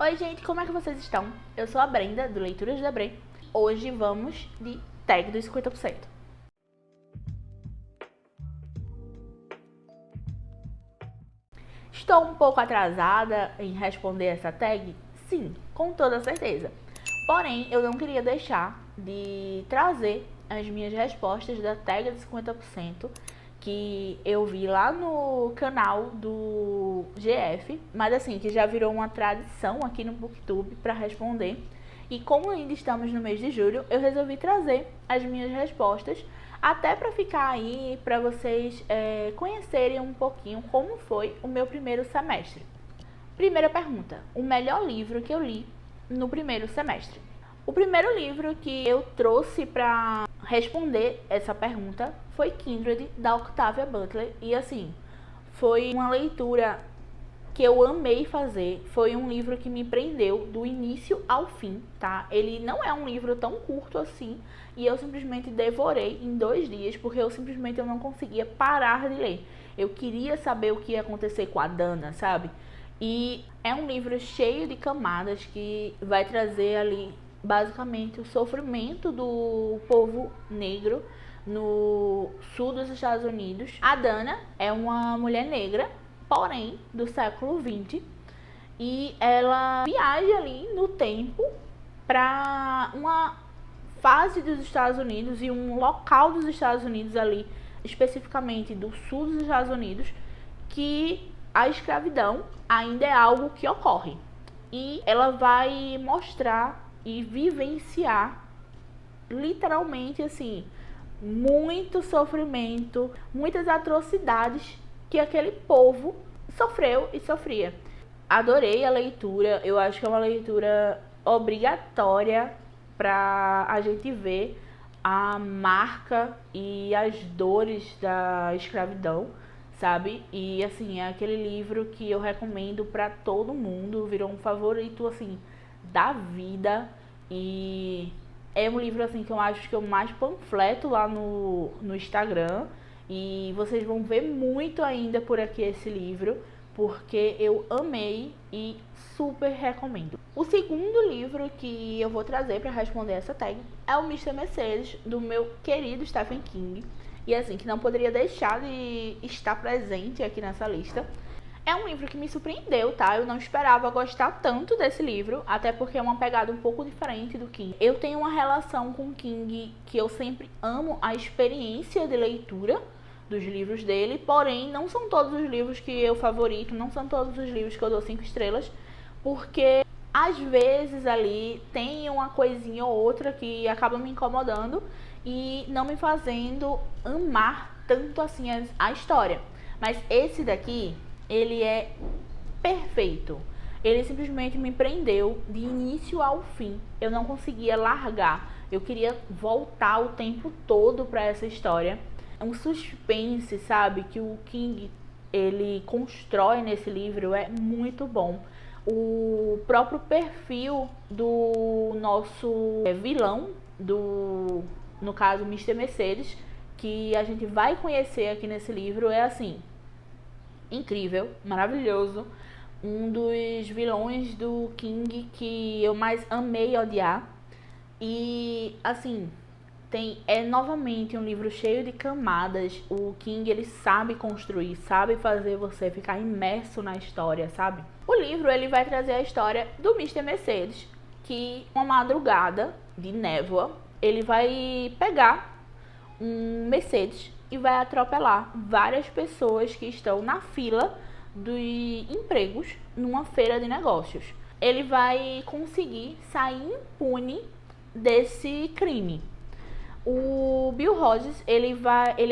Oi gente, como é que vocês estão? Eu sou a Brenda, do Leituras da Bre. Hoje vamos de tag dos 50%. Estou um pouco atrasada em responder essa tag? Sim, com toda certeza. Porém, eu não queria deixar de trazer as minhas respostas da tag dos 50% que eu vi lá no canal do GF, mas assim, que já virou uma tradição aqui no Booktube para responder. E como ainda estamos no mês de julho, eu resolvi trazer as minhas respostas, até para ficar aí, para vocês conhecerem um pouquinho como foi o meu primeiro semestre. Primeira pergunta: o melhor livro que eu li no primeiro semestre? O primeiro livro que eu trouxe para responder essa pergunta foi Kindred, da Octavia Butler. E assim, foi uma leitura que eu amei fazer. Foi um livro que me prendeu do início ao fim, tá? Ele não é um livro tão curto assim, e eu simplesmente devorei em 2 dias, porque eu simplesmente não conseguia parar de ler. Eu queria saber o que ia acontecer com a Dana, sabe? E é um livro cheio de camadas que vai trazer ali basicamente o sofrimento do povo negro no sul dos Estados Unidos. A Dana é uma mulher negra, porém do século XX, e ela viaja ali no tempo para uma fase dos Estados Unidos e um local dos Estados Unidos ali, especificamente do sul dos Estados Unidos, que a escravidão ainda é algo que ocorre. E ela vai mostrar e vivenciar literalmente assim muito sofrimento, muitas atrocidades que aquele povo sofreu e sofria. Adorei a leitura, eu acho que é uma leitura obrigatória para a gente ver a marca e as dores da escravidão, sabe? E assim, é aquele livro que eu recomendo para todo mundo, virou um favorito assim da vida. E é um livro assim que eu acho que eu mais panfleto lá no Instagram, e vocês vão ver muito ainda por aqui esse livro, porque eu amei e super recomendo. O segundo livro que eu vou trazer para responder essa tag é o Mr. Mercedes, do meu querido Stephen King. E assim, que não poderia deixar de estar presente aqui nessa lista. É um livro que me surpreendeu, tá? Eu não esperava gostar tanto desse livro, até porque é uma pegada um pouco diferente do King. Eu tenho uma relação com o King que eu sempre amo a experiência de leitura dos livros dele, porém não são todos os livros que eu favorito, não são todos os livros que eu dou 5 estrelas, porque às vezes ali tem uma coisinha ou outra que acaba me incomodando e não me fazendo amar tanto assim a história. Mas esse daqui, ele é perfeito. Ele simplesmente me prendeu de início ao fim. Eu não conseguia largar. Eu queria voltar o tempo todo para essa história. É um suspense, sabe, que o King ele constrói nesse livro, é muito bom. O próprio perfil do nosso vilão, no caso Mr. Mercedes, que a gente vai conhecer aqui nesse livro, é assim, incrível, maravilhoso. Um dos vilões do King que eu mais amei odiar. E assim, é novamente um livro cheio de camadas. O King, ele sabe construir, sabe fazer você ficar imerso na história, sabe? O livro, ele vai trazer a história do Mr. Mercedes, que uma madrugada de névoa, ele vai pegar um Mercedes e vai atropelar várias pessoas que estão na fila de empregos numa feira de negócios. Ele vai conseguir sair impune desse crime. O Bill Hodges, ele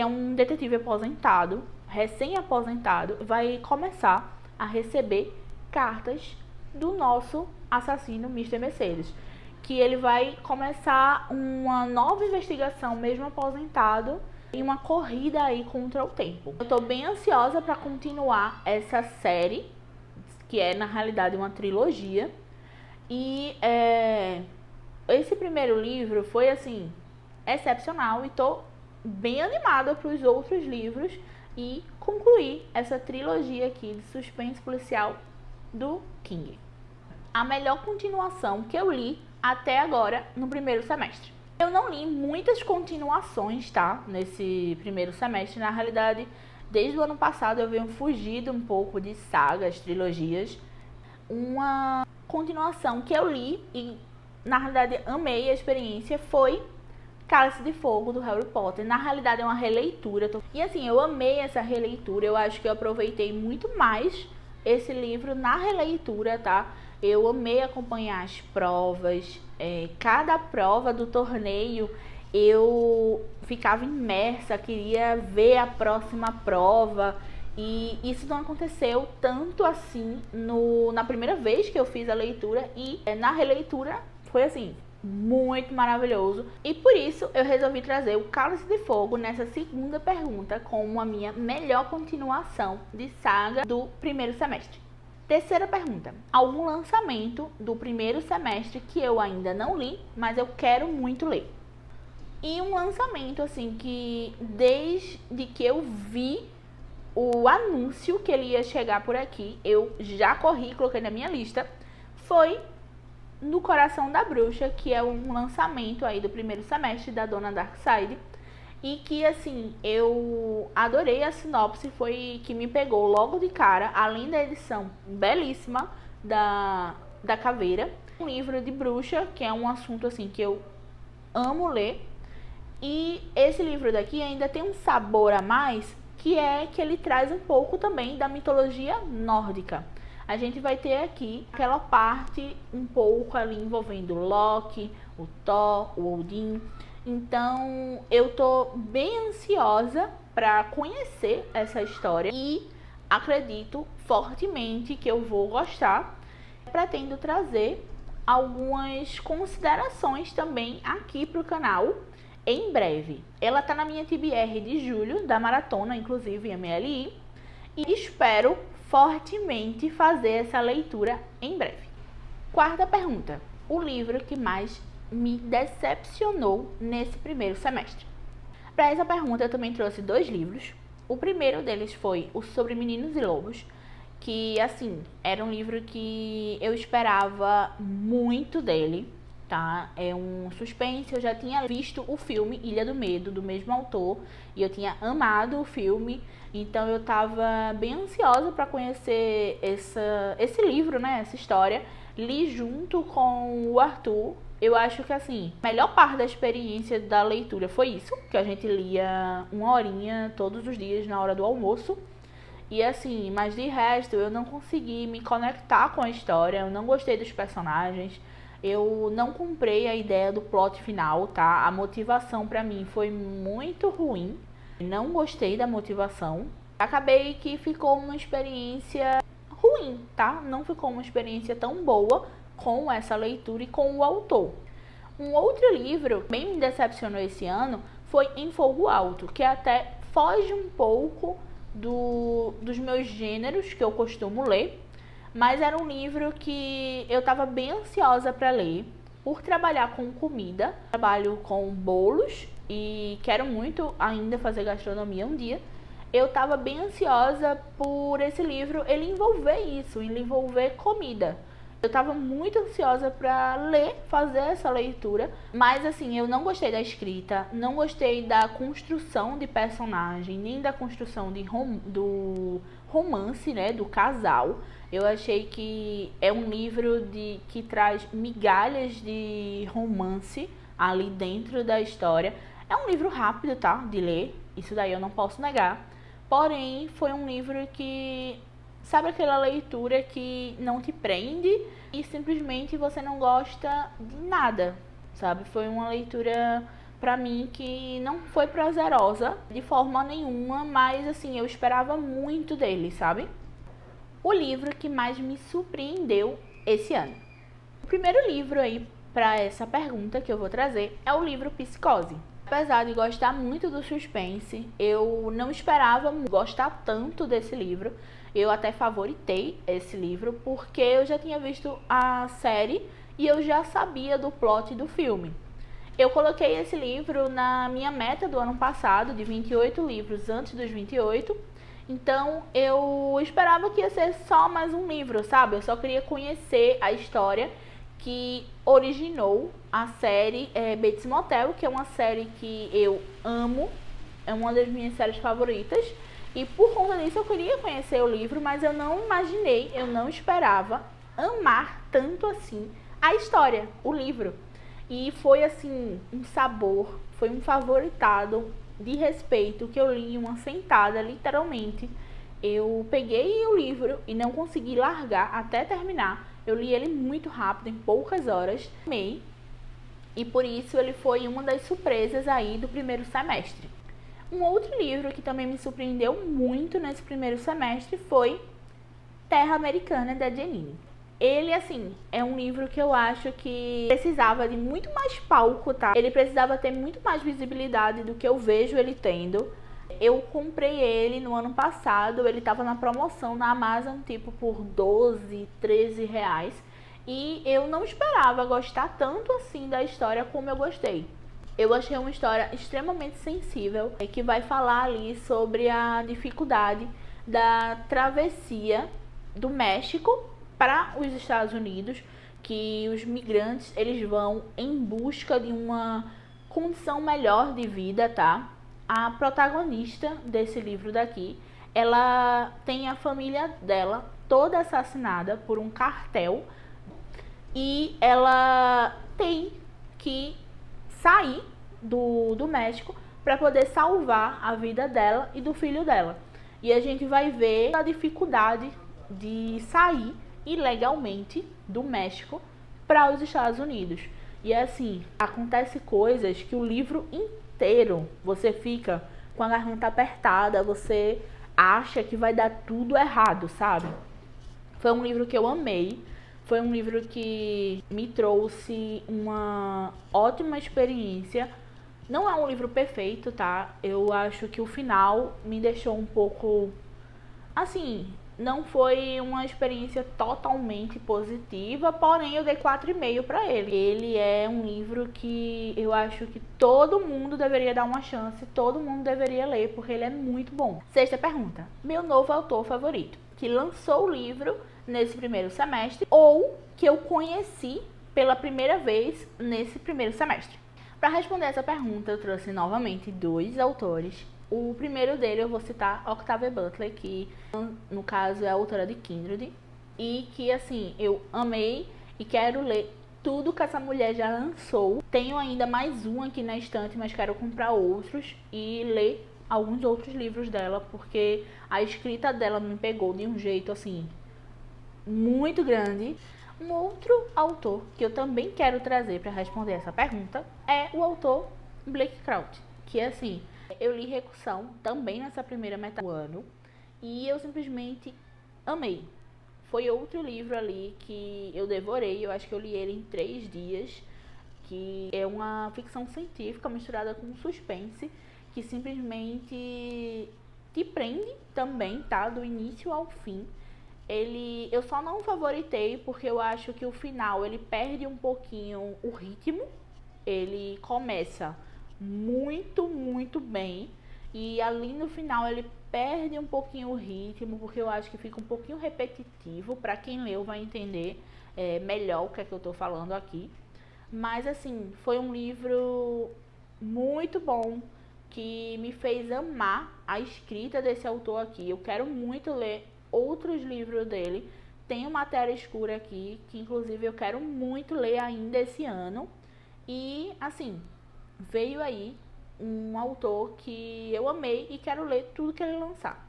é um detetive aposentado, recém-aposentado, vai começar a receber cartas do nosso assassino Mr. Mercedes, que ele vai começar uma nova investigação, mesmo aposentado, em uma corrida aí contra o tempo. Eu tô bem ansiosa para continuar essa série, que é na realidade uma trilogia. E esse primeiro livro foi assim excepcional, e tô bem animada para os outros livros e concluir essa trilogia aqui de suspense policial do King. a melhor continuação que eu li até agora no primeiro semestre. Eu não li muitas continuações, tá? Nesse primeiro semestre. Na realidade, desde o ano passado eu venho fugido um pouco de sagas, trilogias. Uma continuação que eu li e, na realidade, amei a experiência foi Cálice de Fogo, do Harry Potter. Na realidade, é uma releitura. E assim, eu amei essa releitura. Eu acho que eu aproveitei muito mais esse livro na releitura, tá? Eu amei acompanhar as provas. Cada prova do torneio, eu ficava imersa, queria ver a próxima prova. E isso não aconteceu tanto assim na primeira vez que eu fiz a leitura. E na releitura foi assim, muito maravilhoso. E por isso eu resolvi trazer o Cálice de Fogo nessa segunda pergunta como a minha melhor continuação de saga do primeiro semestre. Terceira pergunta: algum lançamento do primeiro semestre que eu ainda não li, mas eu quero muito ler? E um lançamento assim que desde que eu vi o anúncio que ele ia chegar por aqui, eu já corri e coloquei na minha lista, foi No Coração da Bruxa, que é um lançamento aí do primeiro semestre da Dona Darkseid, e que assim, eu adorei a sinopse, foi que me pegou logo de cara, além da edição belíssima da Caveira, um livro de bruxa, que é um assunto assim que eu amo ler, e esse livro daqui ainda tem um sabor a mais, que é que ele traz um pouco também da mitologia nórdica. A gente vai ter aqui aquela parte um pouco ali envolvendo o Loki, o Thor, o Odin. Então eu tô bem ansiosa para conhecer essa história e acredito fortemente que eu vou gostar. Pretendo trazer algumas considerações também aqui para o canal em breve. Ela tá na minha TBR de julho, da maratona, inclusive MLI, e espero fortemente fazer essa leitura em breve. Quarta pergunta: o livro que mais me decepcionou nesse primeiro semestre? Para essa pergunta eu também trouxe 2 livros. O primeiro deles foi o Sobre Meninos e Lobos, que assim, era um livro que eu esperava muito dele, tá? É um suspense, eu já tinha visto o filme Ilha do Medo, do mesmo autor, e eu tinha amado o filme, então eu tava bem ansiosa para conhecer esse livro, né, essa história. Li junto com o Arthur. Eu acho que assim, a melhor parte da experiência da leitura foi isso, que a gente lia 1 horinha todos os dias na hora do almoço. E assim, mas de resto eu não consegui me conectar com a história, eu não gostei dos personagens. Eu não comprei a ideia do plot final, tá? A motivação pra mim foi muito ruim. Não gostei da motivação. Acabei que ficou uma experiência ruim, tá? Não ficou uma experiência tão boa com essa leitura e com o autor. Um outro livro que bem me decepcionou esse ano foi Em Fogo Alto, que até foge um pouco dos meus gêneros que eu costumo ler. Mas era um livro que eu estava bem ansiosa para ler, por trabalhar com comida. Trabalho com bolos e quero muito ainda fazer gastronomia um dia. Eu estava bem ansiosa por esse livro, ele envolver isso, ele envolver comida. Eu estava muito ansiosa para ler, fazer essa leitura, mas assim, eu não gostei da escrita, não gostei da construção de personagem, nem da construção do romance, né, do casal. Eu achei que é um livro que traz migalhas de romance ali dentro da história. É um livro rápido, tá, de ler, isso daí eu não posso negar. Porém, foi um livro que, sabe aquela leitura que não te prende e simplesmente você não gosta de nada, sabe? Foi uma leitura pra mim que não foi prazerosa de forma nenhuma, mas assim, eu esperava muito dele, sabe? O livro que mais me surpreendeu esse ano. O primeiro livro aí para essa pergunta que eu vou trazer é o livro Psicose. Apesar de gostar muito do suspense, eu não esperava gostar tanto desse livro. Eu até favoritei esse livro porque eu já tinha visto a série e eu já sabia do plot do filme. Eu coloquei esse livro na minha meta do ano passado, de 28 livros antes dos 28. Então eu esperava que ia ser só mais um livro, sabe? Eu só queria conhecer a história que originou a série Bates Motel, que é uma série que eu amo, é uma das minhas séries favoritas. E por conta disso eu queria conhecer o livro, mas eu não imaginei, eu não esperava amar tanto assim a história, o livro. E foi assim, um sabor, foi um favoritado de respeito que eu li em uma sentada, literalmente. Eu peguei o livro e não consegui largar até terminar. Eu li ele muito rápido, em poucas horas. Amei. E por isso ele foi uma das surpresas aí do primeiro semestre. Um outro livro que também me surpreendeu muito nesse primeiro semestre foi Terra Americana, da Janine. Ele, assim, é um livro que eu acho que precisava de muito mais palco, tá? Ele precisava ter muito mais visibilidade do que eu vejo ele tendo. Eu comprei ele no ano passado, ele tava na promoção na Amazon, tipo, por 12, 13 reais. E eu não esperava gostar tanto assim da história como eu gostei. Eu achei uma história extremamente sensível, que vai falar ali sobre a dificuldade da travessia do México para os Estados Unidos, que os migrantes eles vão em busca de uma condição melhor de vida, tá? A protagonista desse livro daqui, ela tem a família dela toda assassinada por um cartel e ela tem que sair do México para poder salvar a vida dela e do filho dela. E a gente vai ver a dificuldade de sair ilegalmente do México para os Estados Unidos. E assim, acontece coisas que o livro inteiro você fica com a garganta apertada, você acha que vai dar tudo errado, sabe? Foi um livro que eu amei. Foi um livro que me trouxe uma ótima experiência. Não é um livro perfeito, tá? Eu acho que o final me deixou um pouco... Assim, não foi uma experiência totalmente positiva, porém eu dei 4,5 para ele. Ele é um livro que eu acho que todo mundo deveria dar uma chance, todo mundo deveria ler, porque ele é muito bom. Sexta pergunta. Meu novo autor favorito, que lançou o livro nesse primeiro semestre ou que eu conheci pela primeira vez nesse primeiro semestre. Para responder essa pergunta, eu trouxe novamente 2 autores. O primeiro dele eu vou citar Octavia Butler, que no caso é a autora de Kindred, e que assim, eu amei e quero ler tudo que essa mulher já lançou. Tenho ainda mais um aqui na estante, mas quero comprar outros e ler alguns outros livros dela, porque a escrita dela me pegou de um jeito assim muito grande. Um outro autor que eu também quero trazer para responder essa pergunta é o autor Blake Crouch, que assim, eu li Recursão também nessa primeira metade do ano e eu simplesmente amei. Foi outro livro ali que eu devorei, eu acho que eu li ele em 3 dias, que é uma ficção científica misturada com suspense, que simplesmente te prende também, tá? Do início ao fim. Eu só não favoritei porque eu acho que o final ele perde um pouquinho o ritmo. Ele começa muito bem e ali no final ele perde um pouquinho o ritmo, porque eu acho que fica um pouquinho repetitivo. Para quem leu vai entender melhor o que é que eu tô falando aqui. Mas assim, foi um livro muito bom que me fez amar a escrita desse autor aqui. Eu quero muito ler outros livros dele. Tem o Matéria Escura aqui, que inclusive eu quero muito ler ainda esse ano. E assim, veio aí um autor que eu amei e quero ler tudo que ele lançar.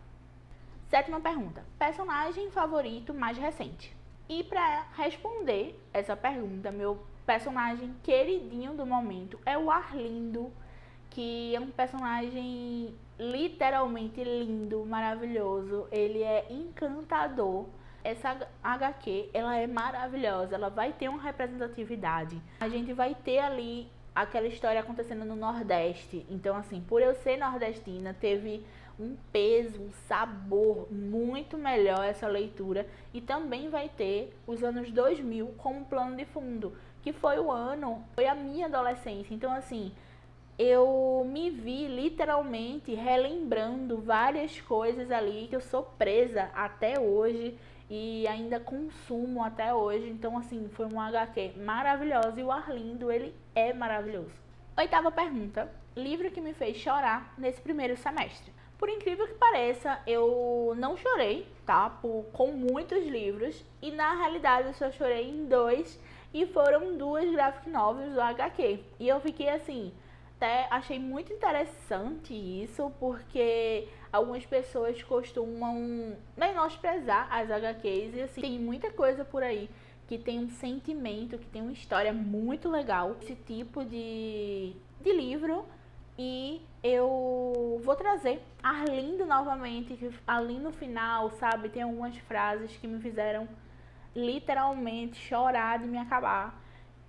Sétima pergunta. Personagem favorito mais recente? E para responder essa pergunta, meu personagem queridinho do momento é o Arlindo, que é um personagem literalmente lindo, maravilhoso. Ele é encantador. Essa HQ, ela é maravilhosa, ela vai ter uma representatividade. A gente vai ter ali aquela história acontecendo no Nordeste. Então, assim, por eu ser nordestina, teve um peso, um sabor muito melhor essa leitura. E também vai ter os anos 2000 como plano de fundo, que foi a minha adolescência. Então, assim, eu me vi literalmente relembrando várias coisas ali que eu sou presa até hoje e ainda consumo até hoje. Então, assim, foi um HQ maravilhoso e o Arlindo, ele é maravilhoso. Oitava pergunta. Livro que me fez chorar nesse primeiro semestre. Por incrível que pareça, eu não chorei, tá? Com muitos livros. E na realidade eu só chorei em 2. E foram 2 graphic novels do HQ. E eu fiquei assim, até achei muito interessante isso, porque algumas pessoas costumam menosprezar as HQs. E assim, tem muita coisa por aí que tem um sentimento, que tem uma história muito legal. Esse tipo de livro. E eu vou trazer Arlindo novamente, que ali no final, sabe, tem algumas frases que me fizeram literalmente chorar de me acabar.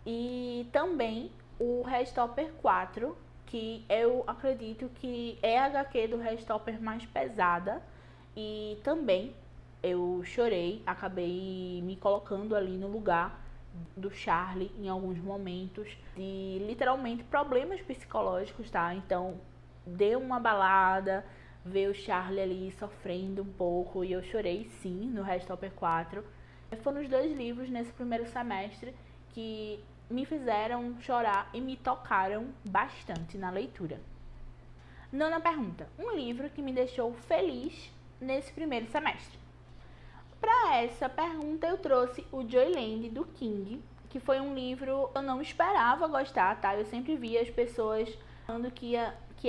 E também o Restopper 4, que eu acredito que é a HQ do Restopper mais pesada. E também eu chorei, acabei me colocando ali no lugar do Charlie em alguns momentos, de literalmente problemas psicológicos, tá? Então, deu uma balada, ver o Charlie ali sofrendo um pouco, e eu chorei sim no Restopper 4. Foram os 2 livros nesse primeiro semestre que me fizeram chorar e me tocaram bastante na leitura. Nona pergunta. Um livro que me deixou feliz nesse primeiro semestre. Para essa pergunta eu trouxe o Joyland do King, que foi um livro que eu não esperava gostar, tá? Eu sempre via as pessoas falando que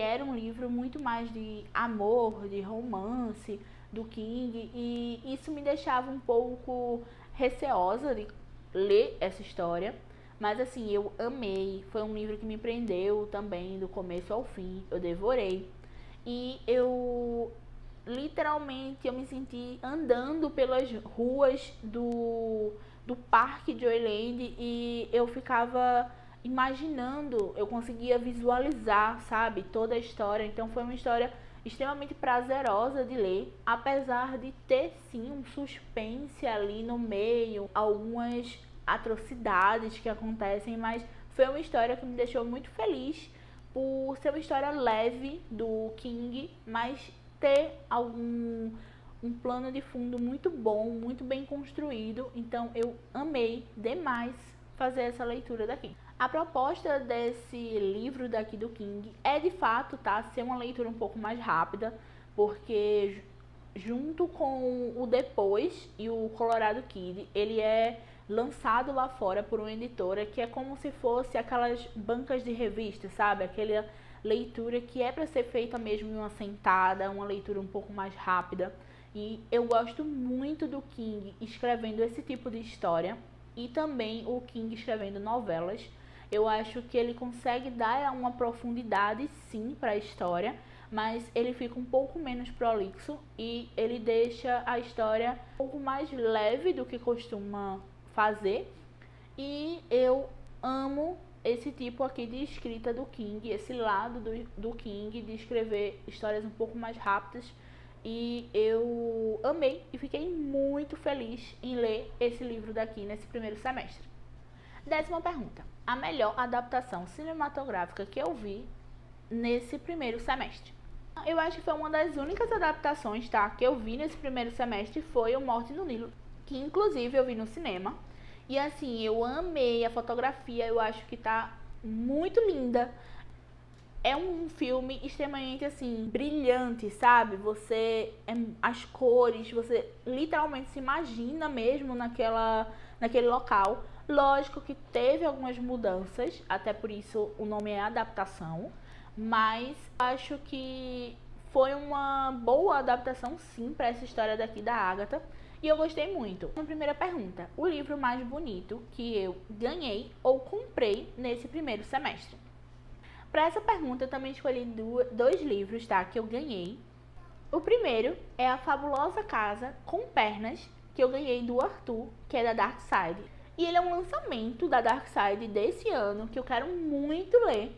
era um livro muito mais de amor, de romance do King, e isso me deixava um pouco receosa de ler essa história. Mas assim, eu amei, foi um livro que me prendeu também do começo ao fim, eu devorei. E eu literalmente eu me senti andando pelas ruas do Parque Joyland e eu ficava imaginando, eu conseguia visualizar, sabe, toda a história. Então foi uma história extremamente prazerosa de ler, apesar de ter sim um suspense ali no meio, algumas atrocidades que acontecem, mas foi uma história que me deixou muito feliz por ser uma história leve do King, mas ter um plano de fundo muito bom, muito bem construído. Então eu amei demais fazer essa leitura daqui. A proposta desse livro daqui do King é de fato, tá, ser uma leitura um pouco mais rápida, porque junto com o Depois e o Colorado Kid, ele é lançado lá fora por uma editora que é como se fosse aquelas bancas de revista, sabe? Aquela leitura que é para ser feita mesmo em uma sentada, uma leitura um pouco mais rápida. E eu gosto muito do King escrevendo esse tipo de história e também o King escrevendo novelas. Eu acho que ele consegue dar uma profundidade sim para a história, mas ele fica um pouco menos prolixo e ele deixa a história um pouco mais leve do que costuma fazer. E eu amo esse tipo aqui de escrita do King, esse lado do King de escrever histórias um pouco mais rápidas. E eu amei e fiquei muito feliz em ler esse livro daqui nesse primeiro semestre. 10ª pergunta. A melhor adaptação cinematográfica que eu vi nesse primeiro semestre. Eu acho que foi uma das únicas adaptações, tá, que eu vi nesse primeiro semestre foi o Morte no Nilo, que inclusive eu vi no cinema. E assim, eu amei a fotografia, eu acho que tá muito linda. É um filme extremamente assim, brilhante, sabe? As cores, você literalmente se imagina mesmo naquele local. Lógico que teve algumas mudanças, até por isso o nome é adaptação, mas acho que foi uma boa adaptação sim para essa história daqui da Agatha. E eu gostei muito. Na primeira pergunta, o livro mais bonito que eu ganhei ou comprei nesse primeiro semestre. Para essa pergunta eu também escolhi 2 livros, tá, que eu ganhei. O primeiro é A Fabulosa Casa com Pernas, que eu ganhei do Arthur, que é da Dark Side. E ele é um lançamento da Dark Side desse ano, que eu quero muito ler.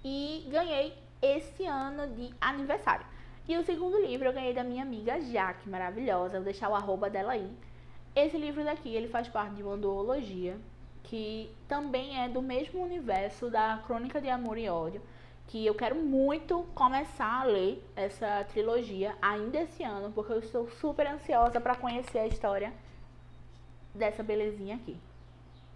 E ganhei esse ano de aniversário. E o segundo livro eu ganhei da minha amiga Jaque, maravilhosa, vou deixar o arroba dela aí. Esse livro daqui, ele faz parte de uma duologia, que também é do mesmo universo da Crônica de Amor e Ódio, que eu quero muito começar a ler essa trilogia ainda esse ano, porque eu estou super ansiosa para conhecer a história dessa belezinha aqui.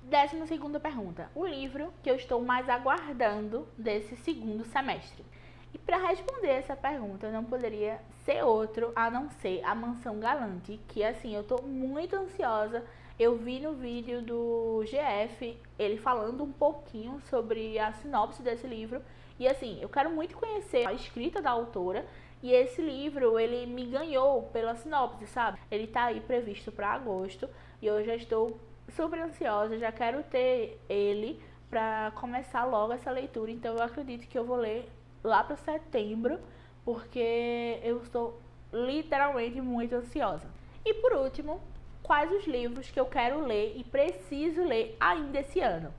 12ª pergunta. O livro que eu estou mais aguardando desse segundo semestre. E para responder essa pergunta, não poderia ser outro a não ser A Mansão Galante, que assim, eu tô muito ansiosa. Eu vi no vídeo do GF ele falando um pouquinho sobre a sinopse desse livro. E assim, eu quero muito conhecer a escrita da autora. E esse livro, ele me ganhou pela sinopse, sabe? Ele tá aí previsto para agosto e eu já estou super ansiosa, já quero ter ele para começar logo essa leitura. Então eu acredito que eu vou ler lá para setembro, porque eu estou literalmente muito ansiosa. E por último, quais os livros que eu quero ler e preciso ler ainda esse ano?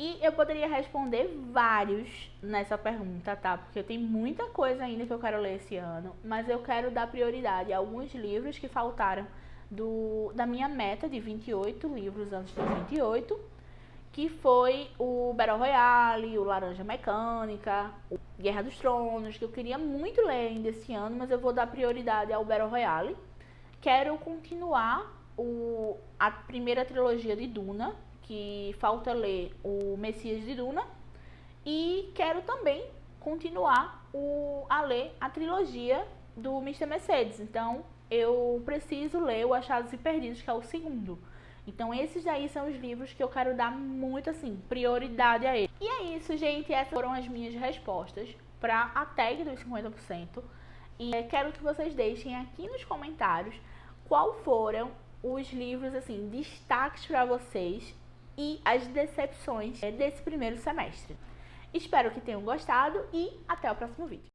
E eu poderia responder vários nessa pergunta, tá? Porque tem muita coisa ainda que eu quero ler esse ano, mas eu quero dar prioridade a alguns livros que faltaram da minha meta de 28 livros antes dos 28, que foi o Battle Royale, o Laranja Mecânica, o Guerra dos Tronos, que eu queria muito ler ainda esse ano, mas eu vou dar prioridade ao Battle Royale. Quero continuar a primeira trilogia de Duna, que falta ler o Messias de Duna, e quero também continuar a ler a trilogia do Mr. Mercedes. Então eu preciso ler o Achados e Perdidos, que é o segundo. Então esses aí são os livros que eu quero dar muito assim, prioridade a eles. E é isso, gente, essas foram as minhas respostas para a tag dos 50%. E quero que vocês deixem aqui nos comentários qual foram os livros assim, destaques para vocês e as decepções desse primeiro semestre. Espero que tenham gostado e até o próximo vídeo.